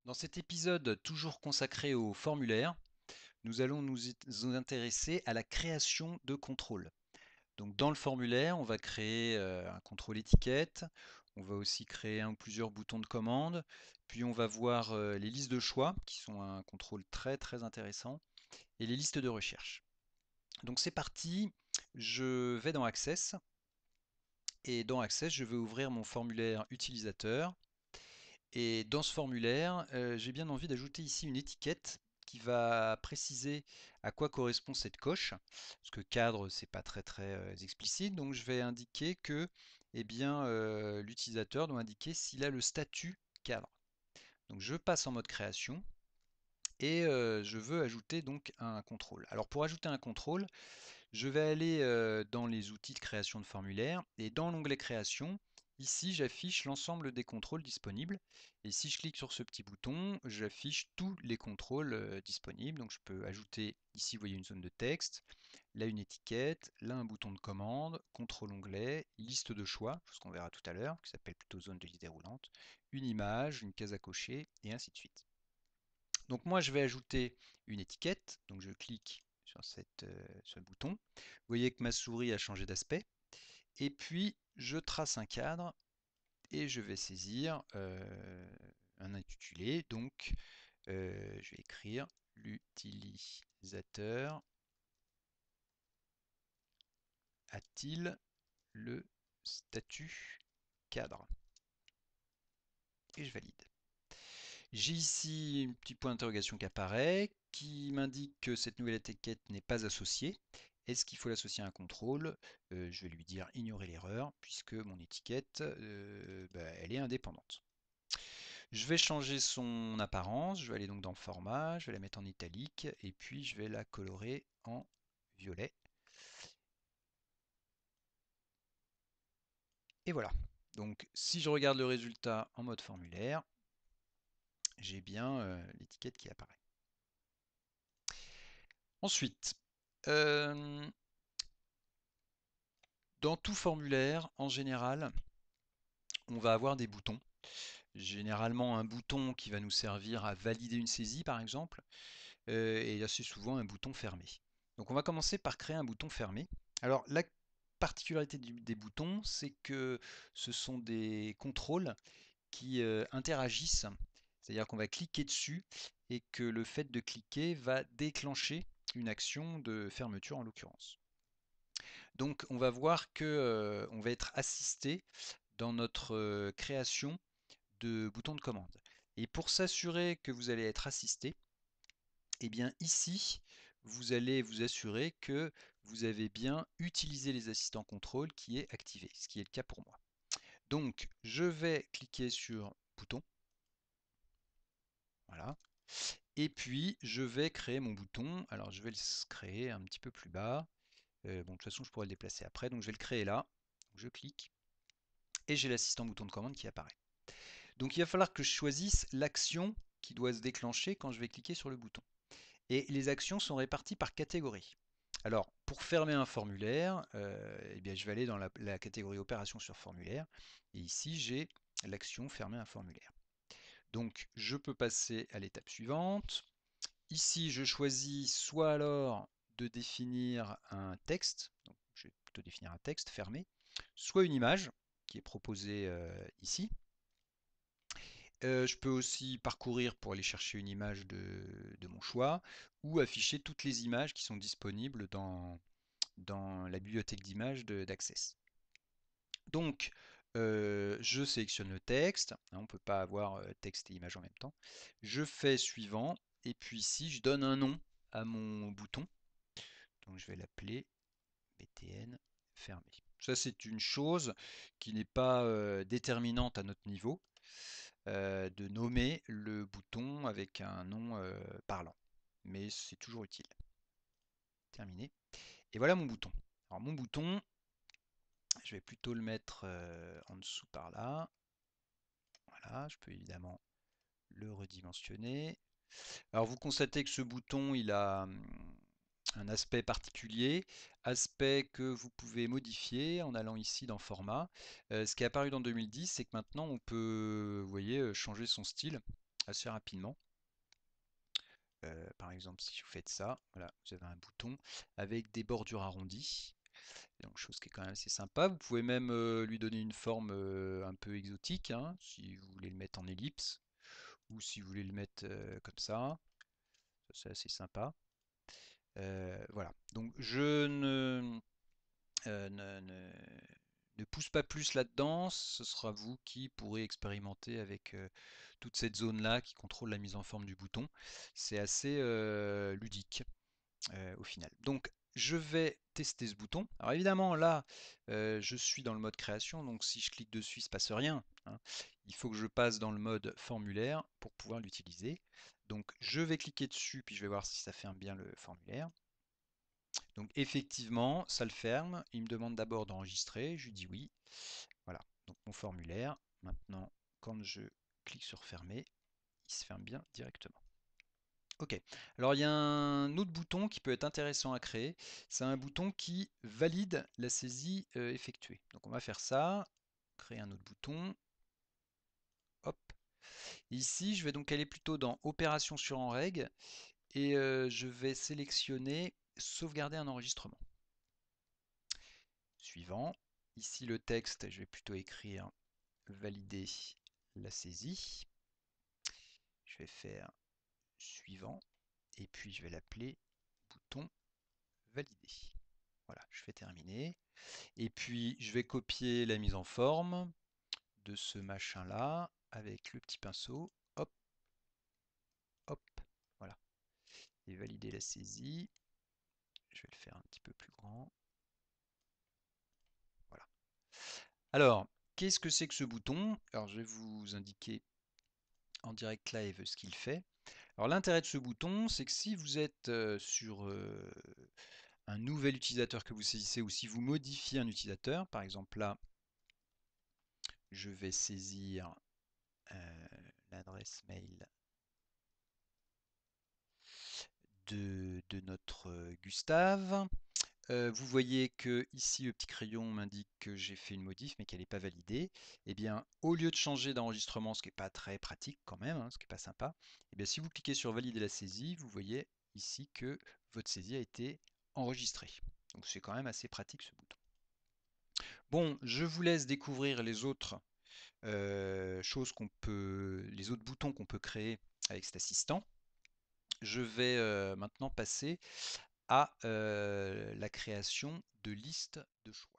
Dans cet épisode toujours consacré au formulaire, nous allons nous intéresser à la création de contrôles. Donc dans le formulaire, on va créer un contrôle étiquette, on va aussi créer un ou plusieurs boutons de commande, puis on va voir les listes de choix, qui sont un contrôle très intéressant, et les listes de recherche. Donc c'est parti, je vais dans Access, et dans Access, je vais ouvrir mon formulaire utilisateur. Et dans ce formulaire, j'ai bien envie d'ajouter ici une étiquette qui va préciser à quoi correspond cette coche, parce que cadre, c'est pas très explicite, donc je vais indiquer que eh bien, l'utilisateur doit indiquer s'il a le statut cadre. Donc je passe en mode création et je veux ajouter donc un contrôle. Alors pour ajouter un contrôle, je vais aller dans les outils de création de formulaire et dans l'onglet création, ici j'affiche l'ensemble des contrôles disponibles et si je clique sur ce petit bouton, j'affiche tous les contrôles disponibles. Donc je peux ajouter ici, vous voyez une zone de texte, là une étiquette, là un bouton de commande, contrôle onglet, liste de choix, ce qu'on verra tout à l'heure, qui s'appelle plutôt zone de liste déroulante, une image, une case à cocher et ainsi de suite. Donc moi je vais ajouter une étiquette, donc je clique sur ce bouton. Vous voyez que ma souris a changé d'aspect. Et puis je trace un cadre et je vais saisir un intitulé. Donc je vais écrire l'utilisateur a-t-il le statut cadre? Et je valide. J'ai ici un petit point d'interrogation qui apparaît, qui m'indique que cette nouvelle étiquette n'est pas associée. Est-ce qu'il faut l'associer à un contrôle? Je vais lui dire ignorer l'erreur, puisque mon étiquette, elle est indépendante. Je vais changer son apparence, je vais aller donc dans format, je vais la mettre en italique, et puis je vais la colorer en violet. Et voilà. Donc si je regarde le résultat en mode formulaire, j'ai bien l'étiquette qui apparaît. Ensuite, dans tout formulaire, en général, on va avoir des boutons. Généralement un bouton qui va nous servir à valider une saisie par exemple, et assez souvent un bouton fermé. Donc on va commencer par créer un bouton fermé. Alors la particularité des boutons, c'est que ce sont des contrôles qui interagissent, c'est-à-dire qu'on va cliquer dessus et que le fait de cliquer va déclencher une action de fermeture en l'occurrence. Donc on va voir que on va être assisté dans notre création de boutons de commande. Et pour s'assurer que vous allez être assisté, eh bien ici, vous allez vous assurer que vous avez bien utilisé les assistants contrôle qui est activé, ce qui est le cas pour moi. Donc je vais cliquer sur bouton, voilà, et puis je vais créer mon bouton. Alors je vais le créer un petit peu plus bas. Bon, de toute façon je pourrais le déplacer après, donc je vais le créer là. Je clique et j'ai l'assistant bouton de commande qui apparaît. Donc il va falloir que je choisisse l'action qui doit se déclencher quand je vais cliquer sur le bouton. Et les actions sont réparties par catégorie. Alors, pour fermer un formulaire, eh bien, je vais aller dans la catégorie opération sur formulaire. Et ici, j'ai l'action fermer un formulaire. Donc, je peux passer à l'étape suivante. Ici, je choisis soit alors de définir un texte, donc je vais plutôt définir un texte fermé, soit une image qui est proposée ici. Je peux aussi parcourir pour aller chercher une image de mon choix ou afficher toutes les images qui sont disponibles dans la bibliothèque d'images d'Access. Donc, je sélectionne le texte, hein, on ne peut pas avoir texte et image en même temps. Je fais suivant, et puis ici, je donne un nom à mon bouton. Donc, je vais l'appeler BTN fermé. Ça, c'est une chose qui n'est pas déterminante à notre niveau, de nommer le bouton avec un nom parlant. Mais c'est toujours utile. Terminé. Et voilà mon bouton. Alors mon bouton, je vais plutôt le mettre en dessous par là. Voilà, je peux évidemment le redimensionner. Alors vous constatez que ce bouton, il a un aspect particulier, aspect que vous pouvez modifier en allant ici dans format. Ce qui est apparu dans 2010, c'est que maintenant on peut, vous voyez, changer son style. assez rapidement. Par exemple, si vous faites ça, voilà, vous avez un bouton avec des bordures arrondies. Donc, chose qui est quand même assez sympa. Vous pouvez même lui donner une forme un peu exotique, hein, si vous voulez le mettre en ellipse, ou si vous voulez le mettre comme ça. Ça, c'est assez sympa. Voilà. Donc, je ne pousse pas plus là-dedans. Ce sera vous qui pourrez expérimenter avec toute cette zone-là qui contrôle la mise en forme du bouton. C'est assez ludique au final. Donc, je vais tester ce bouton. Alors évidemment, là, je suis dans le mode création, donc si je clique dessus, il ne se passe rien, hein. Il faut que je passe dans le mode formulaire pour pouvoir l'utiliser. Donc, je vais cliquer dessus, puis je vais voir si ça ferme bien le formulaire. Donc, effectivement, ça le ferme. Il me demande d'abord d'enregistrer. Je lui dis oui. Voilà, donc mon formulaire. Maintenant, quand je clique sur fermer, il se ferme bien directement. Ok, alors il y a un autre bouton qui peut être intéressant à créer. C'est un bouton qui valide la saisie effectuée. Donc on va faire ça, créer un autre bouton. Hop. Ici, je vais donc aller plutôt dans Opération sur en règle et je vais sélectionner Sauvegarder un enregistrement. Suivant. Ici, le texte, je vais plutôt écrire Valider la saisie. Je vais faire Suivant et puis je vais l'appeler bouton Valider. Voilà, je fais terminer. Et puis, je vais copier la mise en forme de ce machin-là avec le petit pinceau. Hop, hop, voilà. Et valider la saisie. Je vais le faire un petit peu plus grand. Voilà. Alors, qu'est-ce que c'est que ce bouton? Alors, je vais vous indiquer en direct live ce qu'il fait. Alors, l'intérêt de ce bouton, c'est que si vous êtes sur un nouvel utilisateur que vous saisissez ou si vous modifiez un utilisateur, par exemple là, je vais saisir l'adresse mail de notre Gustave. Vous voyez que ici le petit crayon m'indique que j'ai fait une modif mais qu'elle n'est pas validée. Eh bien, au lieu de changer d'enregistrement, ce qui n'est pas très pratique quand même, hein, ce qui n'est pas sympa, eh bien, si vous cliquez sur valider la saisie, vous voyez ici que votre saisie a été enregistrée. Donc c'est quand même assez pratique ce bouton. Bon, je vous laisse découvrir les autres choses les autres boutons qu'on peut créer avec cet assistant. Je vais maintenant passer à la création de listes de choix.